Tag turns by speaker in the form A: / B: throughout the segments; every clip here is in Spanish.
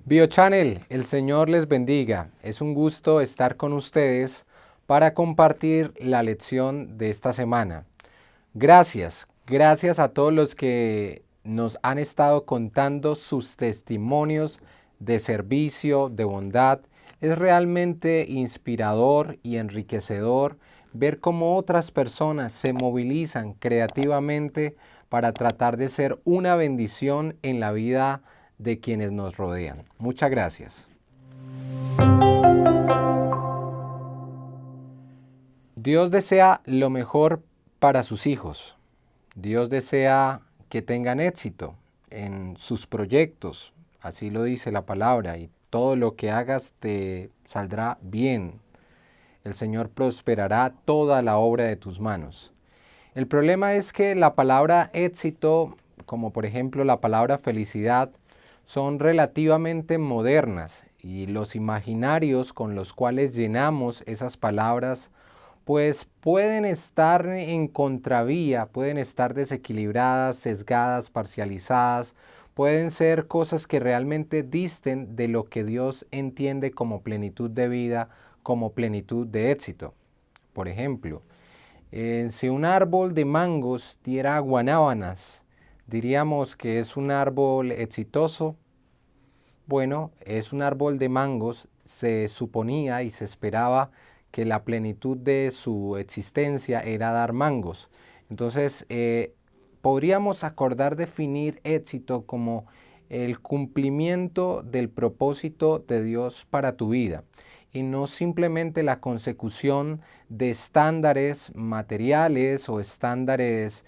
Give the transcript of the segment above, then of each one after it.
A: BioChannel, el Señor les bendiga. Es un gusto estar con ustedes para compartir la lección de esta semana. Gracias a todos los que nos han estado contando sus testimonios de servicio, de bondad. Es realmente inspirador y enriquecedor ver cómo otras personas se movilizan creativamente para tratar de ser una bendición en la vida de quienes nos rodean. Muchas gracias. Dios desea lo mejor para sus hijos. Dios desea que tengan éxito en sus proyectos. Así lo dice la palabra. Y todo lo que hagas te saldrá bien. El Señor prosperará toda la obra de tus manos. El problema es que la palabra éxito, como por ejemplo la palabra felicidad, son relativamente modernas y los imaginarios con los cuales llenamos esas palabras pues pueden estar en contravía, pueden estar desequilibradas, sesgadas, parcializadas, pueden ser cosas que realmente disten de lo que Dios entiende como plenitud de vida, como plenitud de éxito. Por ejemplo, si un árbol de mangos diera guanábanas, diríamos que es un árbol exitoso. Bueno, es un árbol de mangos, se suponía y se esperaba que la plenitud de su existencia era dar mangos. Entonces, podríamos acordar definir éxito como el cumplimiento del propósito de Dios para tu vida y no simplemente la consecución de estándares materiales o estándares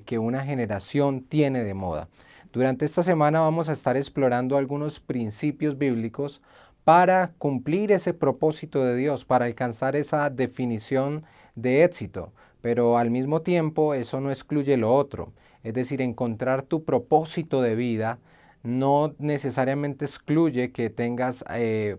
A: que una generación tiene de moda. Durante esta semana vamos a estar explorando algunos principios bíblicos para cumplir ese propósito de Dios, para alcanzar esa definición de éxito, pero al mismo tiempo eso no excluye lo otro, es decir, encontrar tu propósito de vida no necesariamente excluye que tengas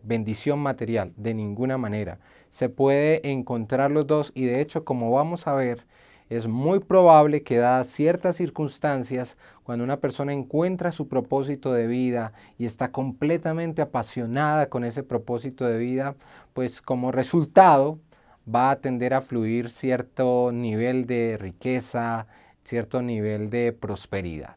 A: bendición material, de ninguna manera. Se puede encontrar los dos y de hecho, como vamos a ver, es muy probable que dadas ciertas circunstancias, cuando una persona encuentra su propósito de vida y está completamente apasionada con ese propósito de vida, pues como resultado va a tender a fluir cierto nivel de riqueza, cierto nivel de prosperidad.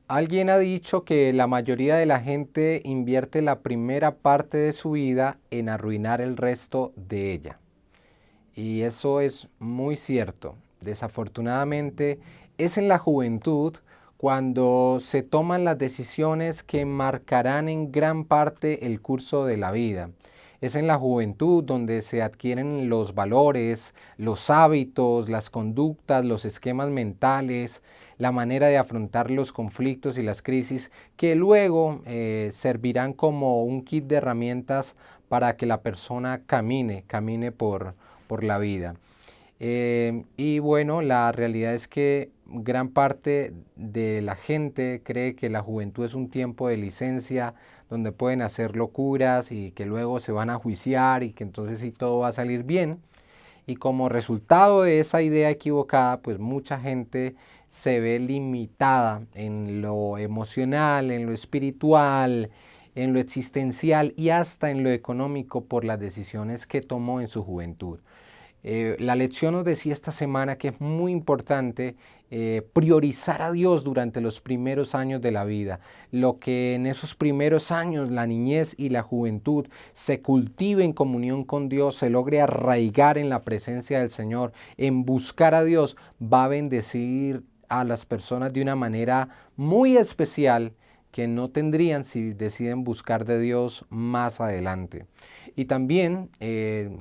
A: Alguien ha dicho que la mayoría de la gente invierte la primera parte de su vida en arruinar el resto de ella. Y eso es muy cierto. Desafortunadamente, es en la juventud cuando se toman las decisiones que marcarán en gran parte el curso de la vida. Es en la juventud donde se adquieren los valores, los hábitos, las conductas, los esquemas mentales, la manera de afrontar los conflictos y las crisis que luego servirán como un kit de herramientas para que la persona camine por la vida. Y bueno, la realidad es que gran parte de la gente cree que la juventud es un tiempo de licencia donde pueden hacer locuras y que luego se van a juiciar y que entonces sí todo va a salir bien. Y como resultado de esa idea equivocada, pues mucha gente se ve limitada en lo emocional, en lo espiritual, en lo existencial y hasta en lo económico por las decisiones que tomó en su juventud. La lección nos decía esta semana que es muy importante priorizar a Dios durante los primeros años de la vida. Lo que en esos primeros años, la niñez y la juventud, se cultive en comunión con Dios, se logre arraigar en la presencia del Señor, en buscar a Dios, va a bendecir a las personas de una manera muy especial que no tendrían si deciden buscar de Dios más adelante. Y también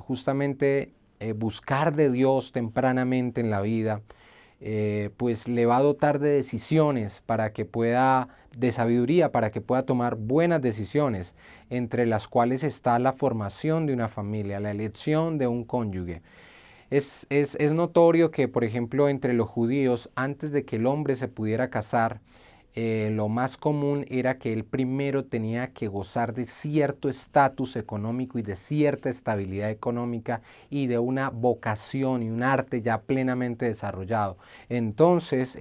A: justamente buscar de Dios tempranamente en la vida, pues le va a dotar de decisiones para que pueda, de sabiduría, para que pueda tomar buenas decisiones, entre las cuales está la formación de una familia, la elección de un cónyuge. Es notorio que, por ejemplo, entre los judíos, antes de que el hombre se pudiera casar, lo más común era que él primero tenía que gozar de cierto estatus económico y de cierta estabilidad económica y de una vocación y un arte ya plenamente desarrollado. Entonces,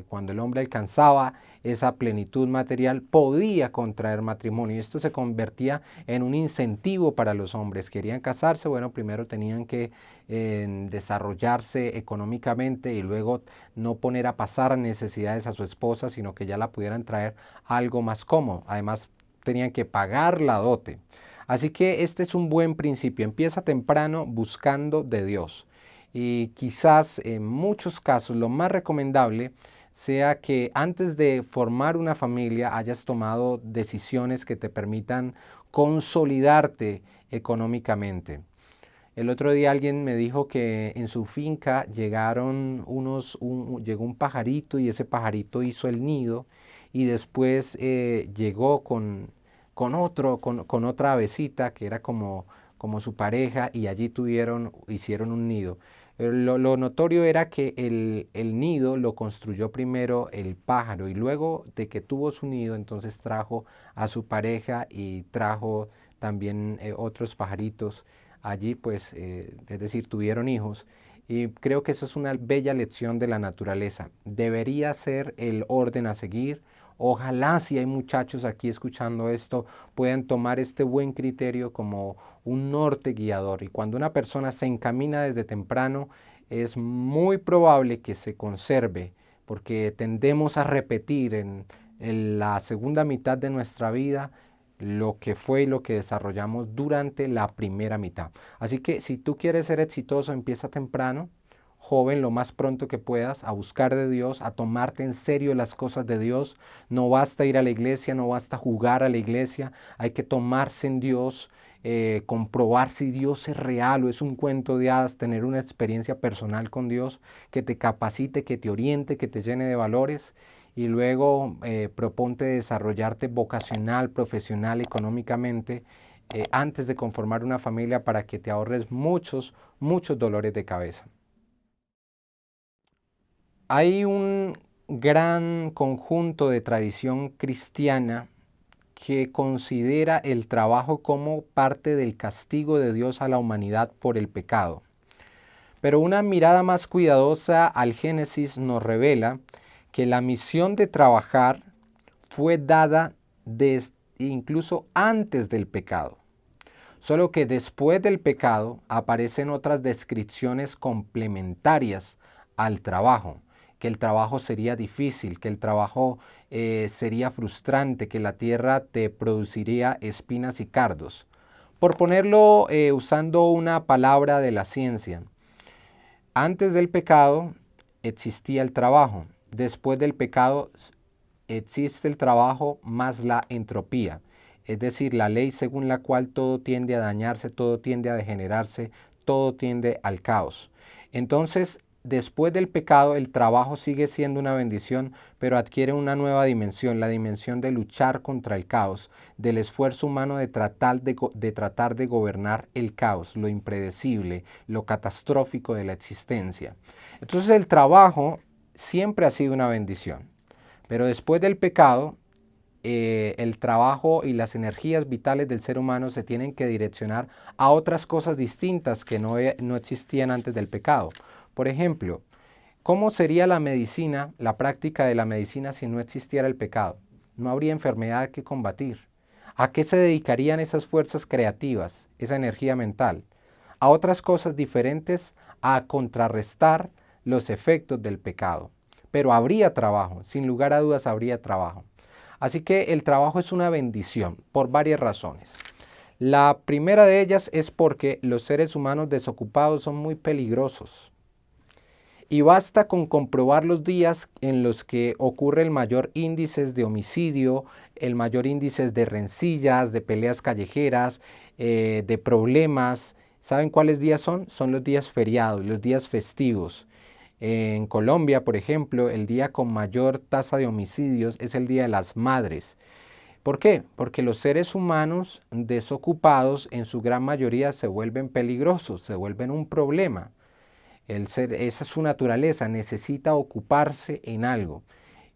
A: cuando el hombre alcanzaba esa plenitud material, podía contraer matrimonio. Y esto se convertía en un incentivo para los hombres. Querían casarse, bueno, primero tenían que desarrollarse económicamente y luego no poner a pasar necesidades a su esposa, sino que ya la pudieran traer algo más cómodo. Además, tenían que pagar la dote. Así que este es un buen principio. Empieza temprano buscando de Dios. Y quizás en muchos casos lo más recomendable sea que antes de formar una familia hayas tomado decisiones que te permitan consolidarte económicamente. El otro día alguien me dijo que en su finca llegó un pajarito y ese pajarito hizo el nido y después llegó con otra avecita que era como su pareja y allí hicieron un nido. Lo notorio era que el nido lo construyó primero el pájaro y luego de que tuvo su nido entonces trajo a su pareja y trajo también otros pajaritos allí, pues, es decir, tuvieron hijos. Y creo que eso es una bella lección de la naturaleza. Debería ser el orden a seguir. Ojalá si hay muchachos aquí escuchando esto puedan tomar este buen criterio como un norte guiador. Y cuando una persona se encamina desde temprano, es muy probable que se conserve, porque tendemos a repetir en la segunda mitad de nuestra vida lo que fue y lo que desarrollamos durante la primera mitad. Así que si tú quieres ser exitoso, empieza temprano, joven, lo más pronto que puedas, a buscar de Dios, a tomarte en serio las cosas de Dios. No basta ir a la iglesia, no basta jugar a la iglesia, hay que tomarse en Dios, comprobar si Dios es real o es un cuento de hadas, tener una experiencia personal con Dios que te capacite, que te oriente, que te llene de valores. Y luego proponte desarrollarte vocacional, profesional, económicamente, antes de conformar una familia para que te ahorres muchos dolores de cabeza. Hay un gran conjunto de tradición cristiana que considera el trabajo como parte del castigo de Dios a la humanidad por el pecado. Pero una mirada más cuidadosa al Génesis nos revela que la misión de trabajar fue dada incluso antes del pecado. Solo que después del pecado aparecen otras descripciones complementarias al trabajo, que el trabajo sería difícil, que el trabajo sería frustrante, que la tierra te produciría espinas y cardos. Por ponerlo usando una palabra de la ciencia, antes del pecado existía el trabajo, después del pecado existe el trabajo más la entropía, es decir, la ley según la cual todo tiende a dañarse, todo tiende a degenerarse, todo tiende al caos. Entonces, después del pecado, el trabajo sigue siendo una bendición, pero adquiere una nueva dimensión, la dimensión de luchar contra el caos, del esfuerzo humano de tratar de gobernar el caos, lo impredecible, lo catastrófico de la existencia. Entonces, el trabajo siempre ha sido una bendición, pero después del pecado, el trabajo y las energías vitales del ser humano se tienen que direccionar a otras cosas distintas que no existían antes del pecado. Por ejemplo, ¿cómo sería la medicina, la práctica de la medicina si no existiera el pecado? No habría enfermedad que combatir. ¿A qué se dedicarían esas fuerzas creativas, esa energía mental? A otras cosas diferentes, a contrarrestar los efectos del pecado. Pero habría trabajo, sin lugar a dudas habría trabajo. Así que el trabajo es una bendición por varias razones. La primera de ellas es porque los seres humanos desocupados son muy peligrosos. Y basta con comprobar los días en los que ocurre el mayor índice de homicidio, el mayor índice de rencillas, de peleas callejeras, de problemas. ¿Saben cuáles días son? Son los días feriados, los días festivos. En Colombia, por ejemplo, el día con mayor tasa de homicidios es el Día de las Madres. ¿Por qué? Porque los seres humanos desocupados en su gran mayoría se vuelven peligrosos, se vuelven un problema. Esa es su naturaleza, necesita ocuparse en algo.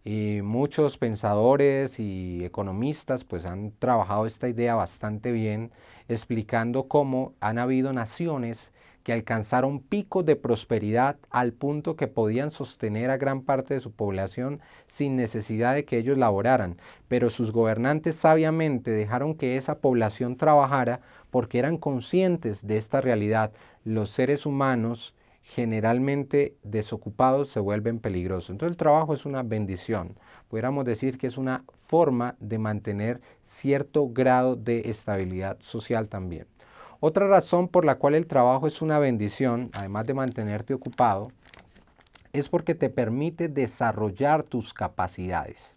A: Y muchos pensadores y economistas pues han trabajado esta idea bastante bien, explicando cómo han habido naciones que alcanzaron picos de prosperidad al punto que podían sostener a gran parte de su población sin necesidad de que ellos laboraran, pero sus gobernantes sabiamente dejaron que esa población trabajara porque eran conscientes de esta realidad. Los seres humanos generalmente desocupados se vuelven peligrosos. Entonces el trabajo es una bendición. Pudiéramos decir que es una forma de mantener cierto grado de estabilidad social también. Otra razón por la cual el trabajo es una bendición, además de mantenerte ocupado, es porque te permite desarrollar tus capacidades,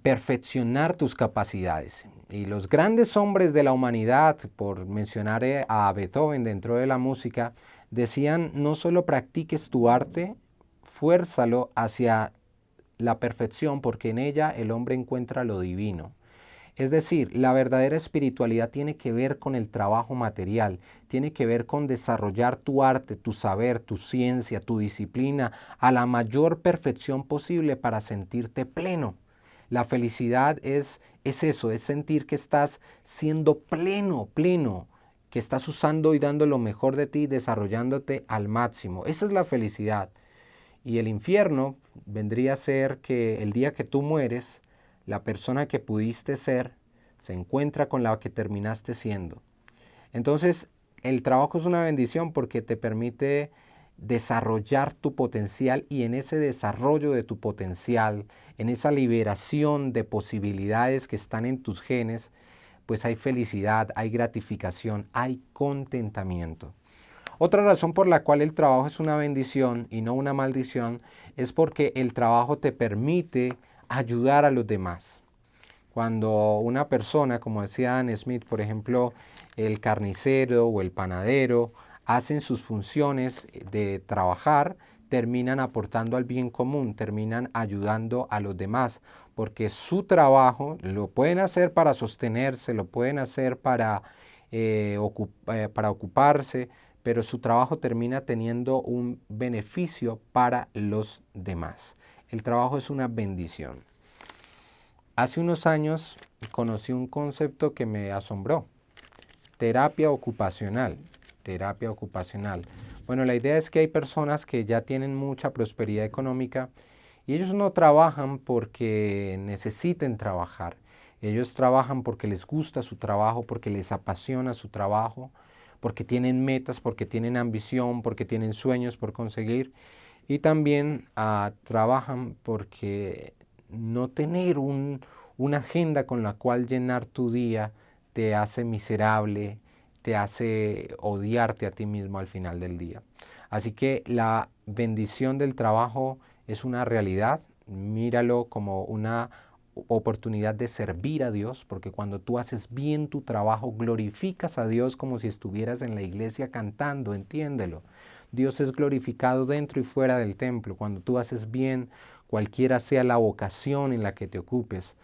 A: perfeccionar tus capacidades. Y los grandes hombres de la humanidad, por mencionar a Beethoven dentro de la música, decían: no solo practiques tu arte, fuérzalo hacia la perfección, porque en ella el hombre encuentra lo divino. Es decir, la verdadera espiritualidad tiene que ver con el trabajo material, tiene que ver con desarrollar tu arte, tu saber, tu ciencia, tu disciplina a la mayor perfección posible para sentirte pleno. La felicidad es eso, es sentir que estás siendo pleno, que estás usando y dando lo mejor de ti, desarrollándote al máximo. Esa es la felicidad. Y el infierno vendría a ser que el día que tú mueres, la persona que pudiste ser se encuentra con la que terminaste siendo. Entonces, el trabajo es una bendición porque te permite desarrollar tu potencial, y en ese desarrollo de tu potencial, en esa liberación de posibilidades que están en tus genes, pues hay felicidad, hay gratificación, hay contentamiento. Otra razón por la cual el trabajo es una bendición y no una maldición es porque el trabajo te permite ayudar a los demás. Cuando una persona, como decía Adam Smith, por ejemplo, el carnicero o el panadero, hacen sus funciones de trabajar, terminan aportando al bien común, terminan ayudando a los demás, porque su trabajo lo pueden hacer para sostenerse, lo pueden hacer para ocuparse, pero su trabajo termina teniendo un beneficio para los demás. El trabajo es una bendición. Hace unos años conocí un concepto que me asombró: terapia ocupacional. Terapia ocupacional. Bueno, la idea es que hay personas que ya tienen mucha prosperidad económica y ellos no trabajan porque necesiten trabajar. Ellos trabajan porque les gusta su trabajo, porque les apasiona su trabajo, porque tienen metas, porque tienen ambición, porque tienen sueños por conseguir, y también trabajan porque no tener una agenda con la cual llenar tu día te hace miserable, te hace odiarte a ti mismo al final del día. Así que la bendición del trabajo es una realidad. Míralo como una oportunidad de servir a Dios, porque cuando tú haces bien tu trabajo, glorificas a Dios como si estuvieras en la iglesia cantando, entiéndelo. Dios es glorificado dentro y fuera del templo cuando tú haces bien, cualquiera sea la vocación en la que te ocupes.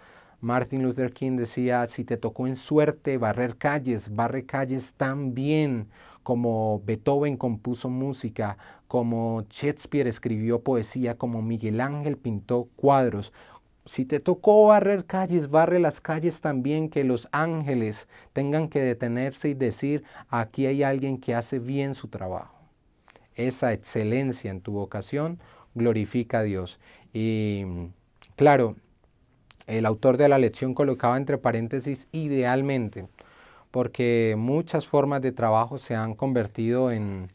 A: Martin Luther King decía: si te tocó en suerte barrer calles, barre calles tan bien como Beethoven compuso música, como Shakespeare escribió poesía, como Miguel Ángel pintó cuadros. Si te tocó barrer calles, barre las calles también, que los ángeles tengan que detenerse y decir: aquí hay alguien que hace bien su trabajo. Esa excelencia en tu vocación glorifica a Dios. Y claro, el autor de la lección colocaba entre paréntesis idealmente, porque muchas formas de trabajo se han convertido en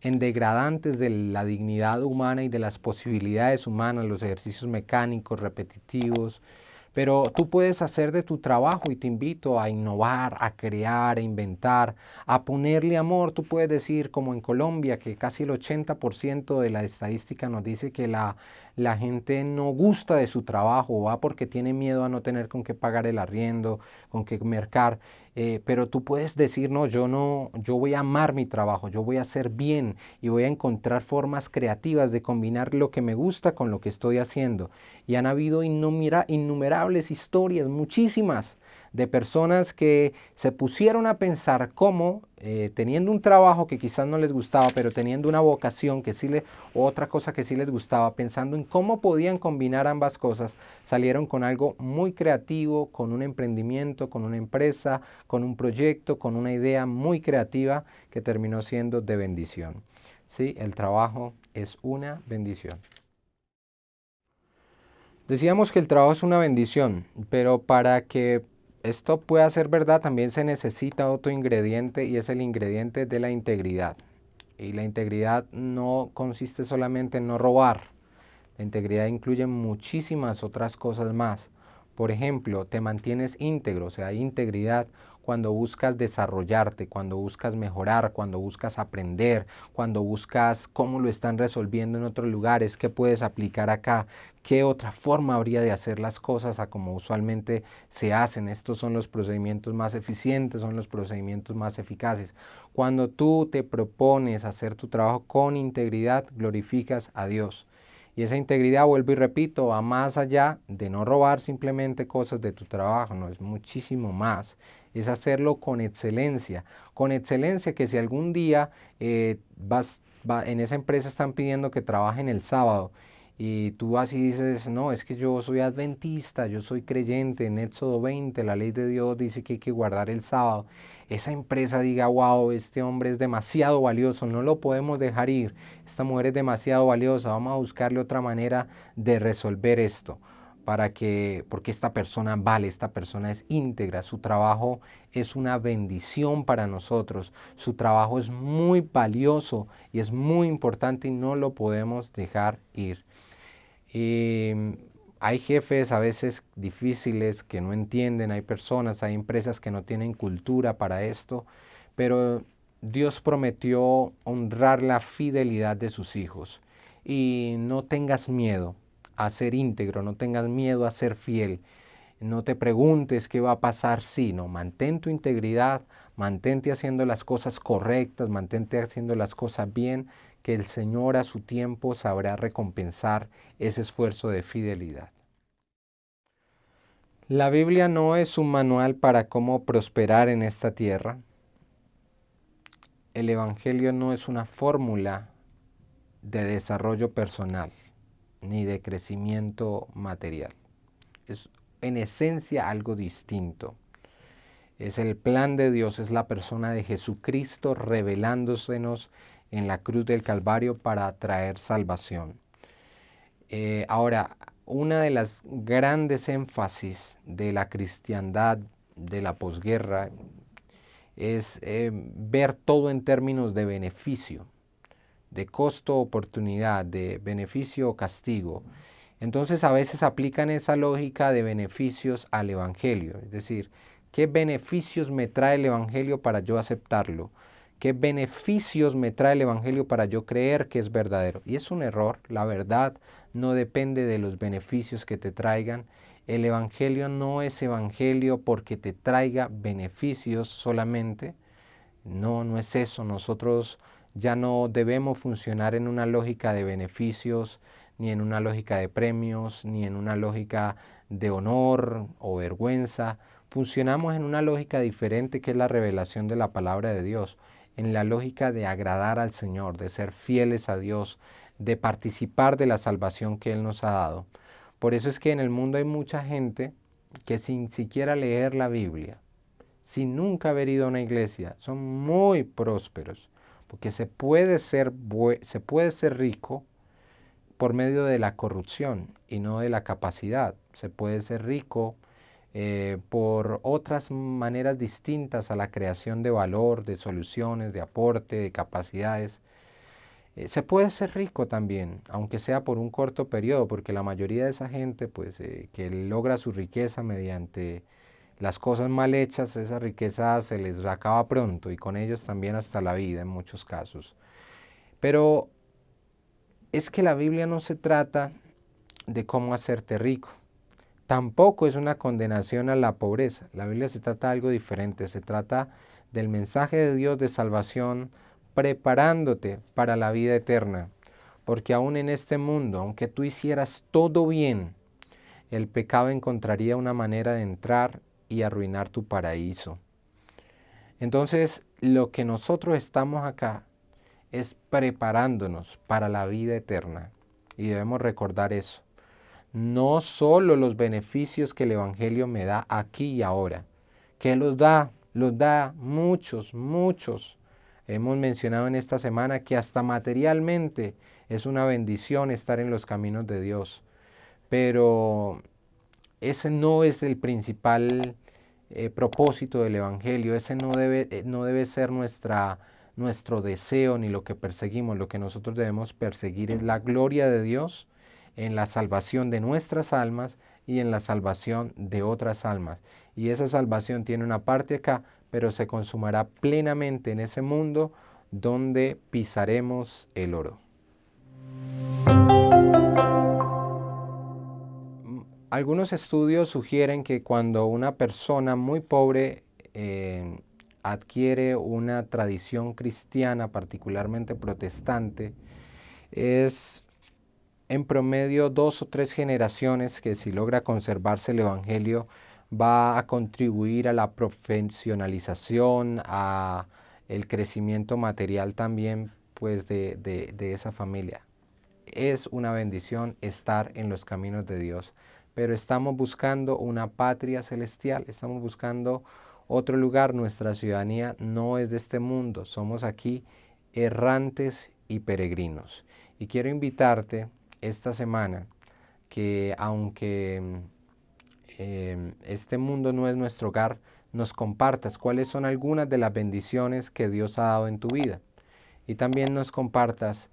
A: degradantes de la dignidad humana y de las posibilidades humanas, los ejercicios mecánicos, repetitivos. Pero tú puedes hacer de tu trabajo, y te invito a innovar, a crear, a inventar, a ponerle amor. Tú puedes decir, como en Colombia, que casi el 80% de la estadística nos dice que la gente no gusta de su trabajo, va porque tiene miedo a no tener con qué pagar el arriendo, con qué mercar. Pero tú puedes decir: no, yo voy a amar mi trabajo, yo voy a hacer bien y voy a encontrar formas creativas de combinar lo que me gusta con lo que estoy haciendo. Y han habido innumerables historias, muchísimas, de personas que se pusieron a pensar cómo, teniendo un trabajo que quizás no les gustaba, pero teniendo una vocación que sí o otra cosa que sí les gustaba, pensando en cómo podían combinar ambas cosas, salieron con algo muy creativo, con un emprendimiento, con una empresa, con un proyecto, con una idea muy creativa que terminó siendo de bendición. Sí, el trabajo es una bendición. Decíamos que el trabajo es una bendición, pero para que esto pueda ser verdad también se necesita otro ingrediente y es el ingrediente de la integridad. Y la integridad no consiste solamente en no robar. La integridad incluye muchísimas otras cosas más. Por ejemplo, te mantienes íntegro, o sea, hay integridad cuando buscas desarrollarte, cuando buscas mejorar, cuando buscas aprender, cuando buscas cómo lo están resolviendo en otros lugares, qué puedes aplicar acá, qué otra forma habría de hacer las cosas a como usualmente se hacen. Estos son los procedimientos más eficientes, son los procedimientos más eficaces. Cuando tú te propones hacer tu trabajo con integridad, glorificas a Dios. Y esa integridad, vuelvo y repito, va más allá de no robar simplemente cosas de tu trabajo, no, es muchísimo más. Es hacerlo con excelencia que si algún día en esa empresa están pidiendo que trabajen el sábado y tú vas y dices, no, es que yo soy adventista, yo soy creyente, en Éxodo 20 la ley de Dios dice que hay que guardar el sábado. Esa empresa diga, wow, este hombre es demasiado valioso, no lo podemos dejar ir, esta mujer es demasiado valiosa, vamos a buscarle otra manera de resolver esto, porque esta persona vale, esta persona es íntegra, su trabajo es una bendición para nosotros, su trabajo es muy valioso y es muy importante y no lo podemos dejar ir. Y hay jefes a veces difíciles que no entienden, hay personas, hay empresas que no tienen cultura para esto, pero Dios prometió honrar la fidelidad de sus hijos. Y no tengas miedo a ser íntegro, no tengas miedo a ser fiel. No te preguntes qué va a pasar si, no, mantén tu integridad, mantente haciendo las cosas correctas, mantente haciendo las cosas bien, que el Señor a su tiempo sabrá recompensar ese esfuerzo de fidelidad. La Biblia no es un manual para cómo prosperar en esta tierra. El Evangelio no es una fórmula de desarrollo personal ni de crecimiento material. Es en esencia algo distinto. Es el plan de Dios, es la persona de Jesucristo revelándosenos en la cruz del Calvario para traer salvación. Ahora, una de las grandes énfasis de la cristiandad de la posguerra es ver todo en términos de beneficio, de costo-oportunidad, de beneficio-castigo. Entonces a veces aplican esa lógica de beneficios al Evangelio, es decir, ¿qué beneficios me trae el Evangelio para yo aceptarlo? ¿Qué beneficios me trae el Evangelio para yo creer que es verdadero? Y es un error, la verdad no depende de los beneficios que te traigan. El Evangelio no es Evangelio porque te traiga beneficios solamente. No, no es eso. Nosotros ya no debemos funcionar en una lógica de beneficios, ni en una lógica de premios, ni en una lógica de honor o vergüenza. Funcionamos en una lógica diferente que es la revelación de la palabra de Dios, en la lógica de agradar al Señor, de ser fieles a Dios, de participar de la salvación que Él nos ha dado. Por eso es que en el mundo hay mucha gente que sin siquiera leer la Biblia, sin nunca haber ido a una iglesia, son muy prósperos, porque se puede ser rico por medio de la corrupción y no de la capacidad. Se puede ser rico por otras maneras distintas a la creación de valor, de soluciones, de aporte, de capacidades. Se puede ser rico también, aunque sea por un corto periodo, porque la mayoría de esa gente que logra su riqueza mediante las cosas mal hechas, esa riqueza se les acaba pronto y con ellos también hasta la vida en muchos casos. Pero es que la Biblia no se trata de cómo hacerte rico. Tampoco es una condenación a la pobreza. La Biblia se trata de algo diferente. Se trata del mensaje de Dios de salvación preparándote para la vida eterna. Porque aún en este mundo, aunque tú hicieras todo bien, el pecado encontraría una manera de entrar y arruinar tu paraíso. Entonces, lo que nosotros estamos acá es preparándonos para la vida eterna. Y debemos recordar eso. No solo los beneficios que el Evangelio me da aquí y ahora, que los da muchos, muchos. Hemos mencionado en esta semana que hasta materialmente es una bendición estar en los caminos de Dios. Pero ese no es el principal propósito del Evangelio. Ese no debe ser nuestro deseo ni lo que perseguimos. Lo que nosotros debemos perseguir es la gloria de Dios en la salvación de nuestras almas y en la salvación de otras almas. Y esa salvación tiene una parte acá, pero se consumará plenamente en ese mundo donde pisaremos el oro. Algunos estudios sugieren que cuando una persona muy pobre adquiere una tradición cristiana, particularmente protestante, es en promedio 2 o 3 generaciones que, si logra conservarse el Evangelio, va a contribuir a la profesionalización, a el crecimiento material también, pues, de esa familia. Es una bendición estar en los caminos de Dios, pero estamos buscando una patria celestial, estamos buscando otro lugar. Nuestra ciudadanía no es de este mundo, somos aquí errantes y peregrinos. Y quiero invitarte esta semana que, aunque este mundo no es nuestro hogar, nos compartas cuáles son algunas de las bendiciones que Dios ha dado en tu vida. Y también nos compartas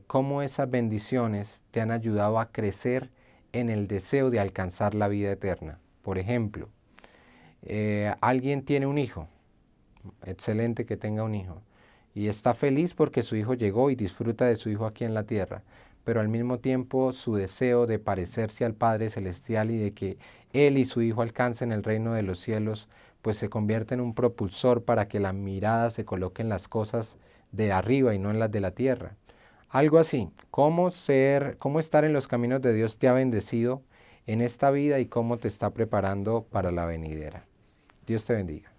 A: cómo esas bendiciones te han ayudado a crecer en el deseo de alcanzar la vida eterna. Por ejemplo, alguien tiene un hijo, excelente que tenga un hijo, y está feliz porque su hijo llegó y disfruta de su hijo aquí en la tierra, pero al mismo tiempo su deseo de parecerse al Padre Celestial y de que él y su hijo alcancen el reino de los cielos, pues se convierte en un propulsor para que la mirada se coloque en las cosas de arriba y no en las de la tierra. Algo así, cómo estar en los caminos de Dios te ha bendecido en esta vida y cómo te está preparando para la venidera. Dios te bendiga.